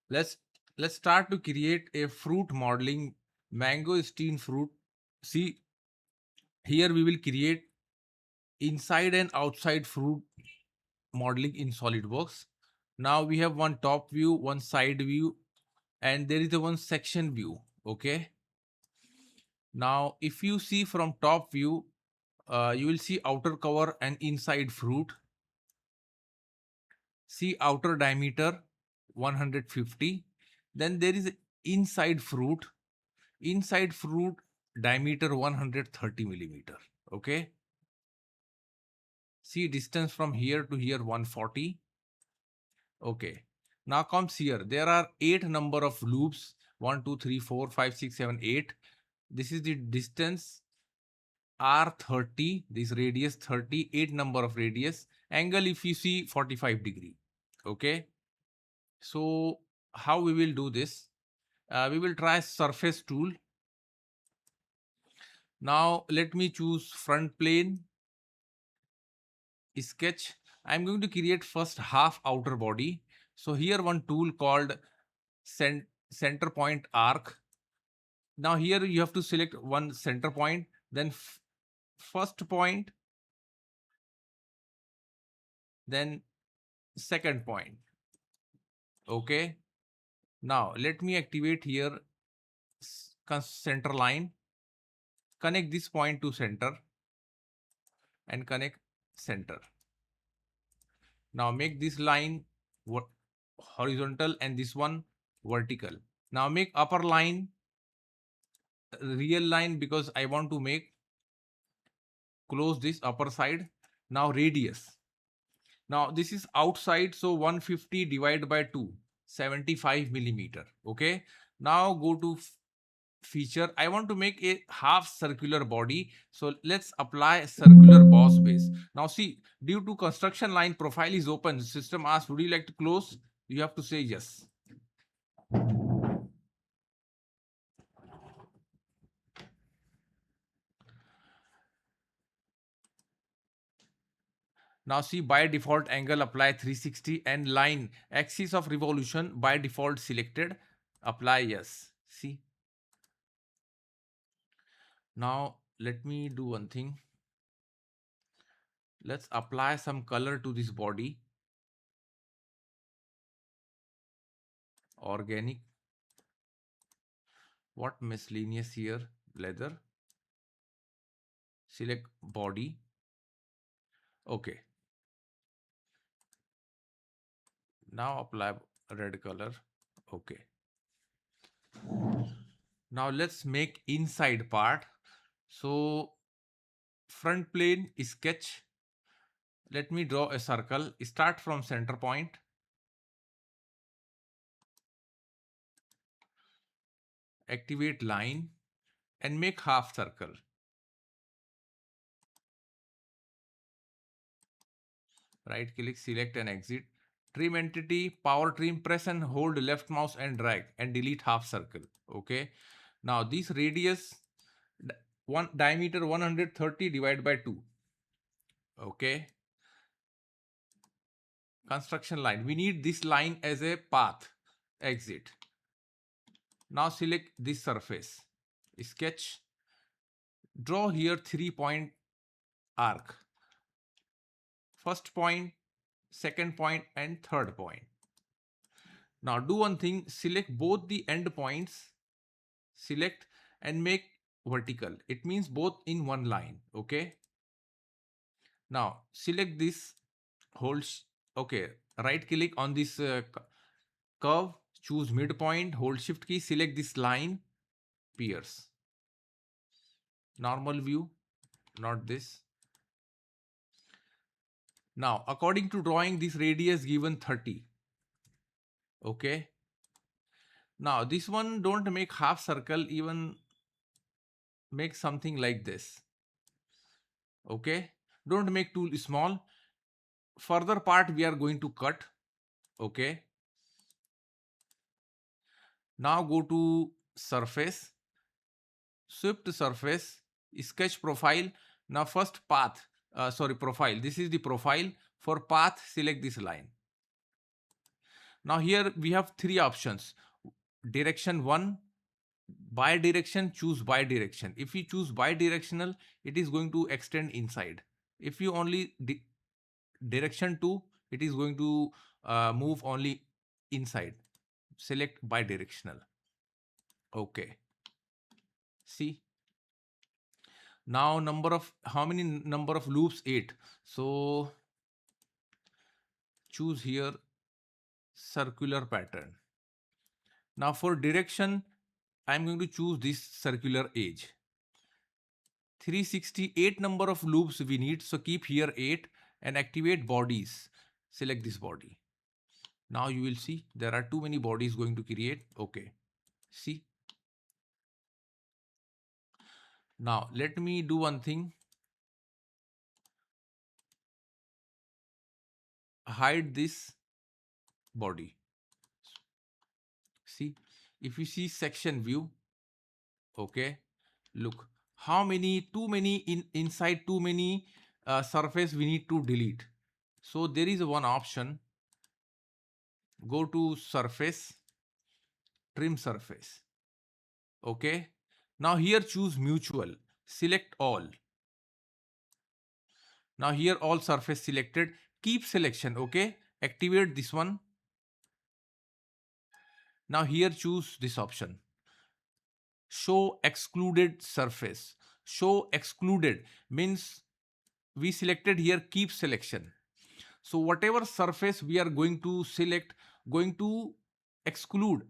let's let's start to create a fruit modeling mangosteen fruit. See, here we will create inside and outside fruit modeling in SolidWorks. Now we have one top view, one side view, and there is a one section view. Okay. Now, if you see from top view, you will see outer cover and inside fruit. See outer diameter 150. Then there is inside fruit. Inside fruit diameter 130 millimeter. Okay. See distance from here to here 140. Okay. Now comes here. There are 8 number of loops. 1, 2, 3, 4, 5, 6, 7, 8. This is the distance R30. This radius 30. 8 number of radius. Angle if you see 45 degree. Okay. So how we will do this? We will try surface tool. Now let me choose front plane. Sketch. I'm going to create first half outer body. So here one tool called center point arc. Now here you have to select one center point, then first point, then second point. Okay. Now let me activate here center line. Connect this point to center and connect center. Now make this line horizontal and this one vertical. Now make upper line real line because I want to make close this upper side. Now radius. Now this is outside, so 150 divided by 2, 75 millimeter. Okay. Now go to feature. I want to make a half circular body. So let's apply a circular boss base. Now see, due to construction line profile is open, system asks, would you like to close? You have to say yes. Now see, by default angle apply 360 and line axis of revolution by default selected. Apply yes. See. Now let me do one thing. Let's apply some color to this body. Organic. What miscellaneous here? Leather. Select body. Okay. Now apply red color. Okay. Now let's make inside part. So front plane sketch. Let me draw a circle. Start from center point. Activate line and make half circle. Right click, select and exit. Trim entity, power trim, press and hold left mouse and drag and delete half circle. Okay. Now this radius, one diameter 130 divided by 2. Okay. Construction line. We need this line as a path. Exit. Now select this surface. Sketch. Draw here 3-point arc. First point, second point and third point. Now do one thing, select both the end points, select and make vertical. It means both in one line. Okay. Now select this, hold, okay, right click on this curve, choose midpoint, hold shift key, select this line, pierce. Normal view, not this. Now according to drawing, this radius given 30. Okay. Now this one don't make half circle, even make something like this. Okay. Don't make too small. Further part we are going to cut. Okay. Now go to surface, swift surface, sketch profile. Now first path, profile. This is the profile. For path, select this line. Now here we have three options. Direction one, bi-direction, choose bi-direction. If you choose bi-directional, it is going to extend inside. If you only direction two, it is going to move only inside. Select bi-directional. Okay. See, now how many number of loops? 8. So choose here circular pattern. Now for direction, I'm going to choose this circular edge. 368 number of loops we need. So keep here 8 and activate bodies. Select this body. Now you will see there are too many bodies going to create. Okay. See. Now let me do one thing. Hide this body. See, if you see section view, okay, look how many, too many inside too many surface we need to delete. So there is one option. Go to surface, trim surface. Okay. Now here choose mutual. Select all. Now here all surface selected. Keep selection. Okay. Activate this one. Now here choose this option. Show excluded surface. Show excluded means we selected here keep selection. So whatever surface we are going to select, going to exclude,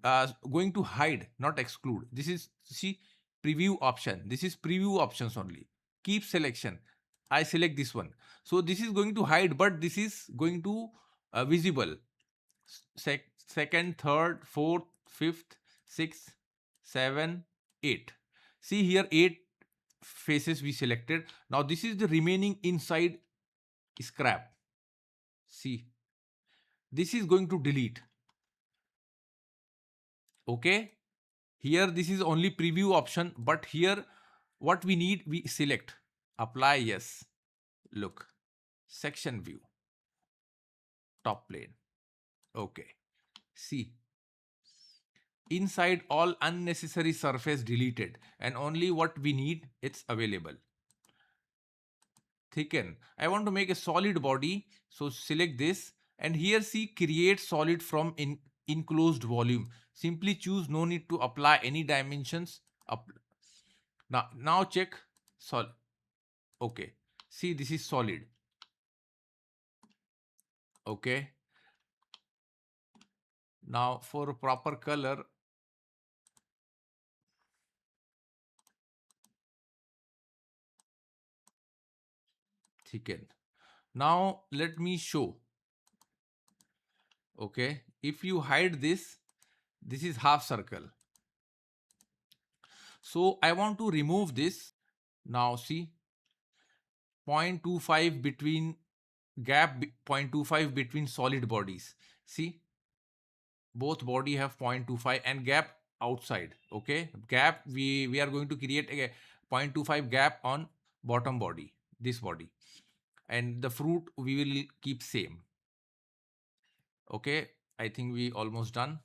going to hide, not exclude. This is, see, preview option. This is preview options only. Keep selection. I select this one. So this is going to hide, but this is going to visible. Second, third, fourth, fifth, sixth, 7, 8. See here 8 faces we selected. Now this is the remaining inside scrap. See, this is going to delete. Okay. Here this is only preview option, but here what we need, we select. Apply, yes. Look, section view, top plane. Okay. See, inside all unnecessary surface deleted and only what we need, it's available. Thicken. I want to make a solid body. So select this and here see create solid from enclosed volume. Simply choose, no need to apply any dimensions. Now check solid. Okay. See, this is solid. Okay. Now for proper color, thicken. Now let me show. Okay. If you hide this, this is half circle. So I want to remove this. Now see 0.25 between gap 0.25 between solid bodies. See, both body have 0.25 and gap outside. Okay, gap we are going to create a 0.25 gap on bottom body, this body, and the fruit we will keep same. Okay, I think we almost done.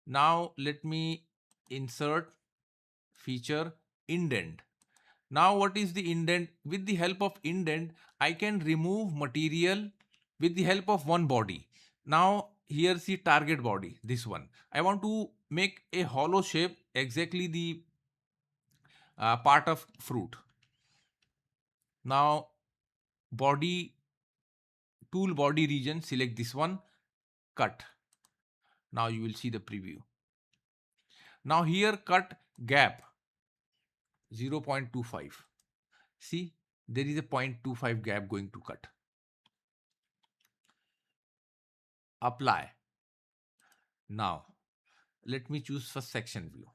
Now let me insert feature indent. Now what is the indent? With the help of indent, I can remove material with the help of one body. Now here see target body, this one. I want to make a hollow shape, exactly the part of fruit. Now body, tool body region, select this one, cut. Now you will see the preview. Now here cut gap 0.25. See, there is a 0.25 gap going to cut. Apply. Now let me choose first section view.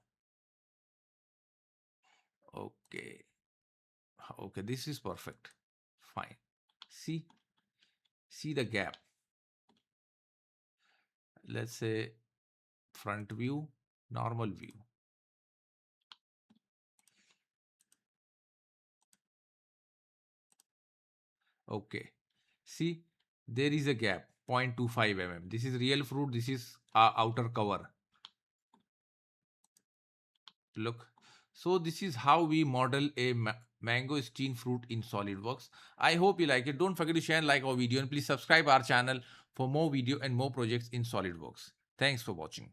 Okay. Okay, this is perfect. Fine. See the gap. Let's say front view, normal view. Okay. See, there is a gap. 0.25 mm. This is real fruit. This is outer cover. Look. So this is how we model a mangosteen fruit in SolidWorks. I hope you like it. Don't forget to share and like our video, and please subscribe our channel for more video and more projects in SolidWorks. Thanks for watching.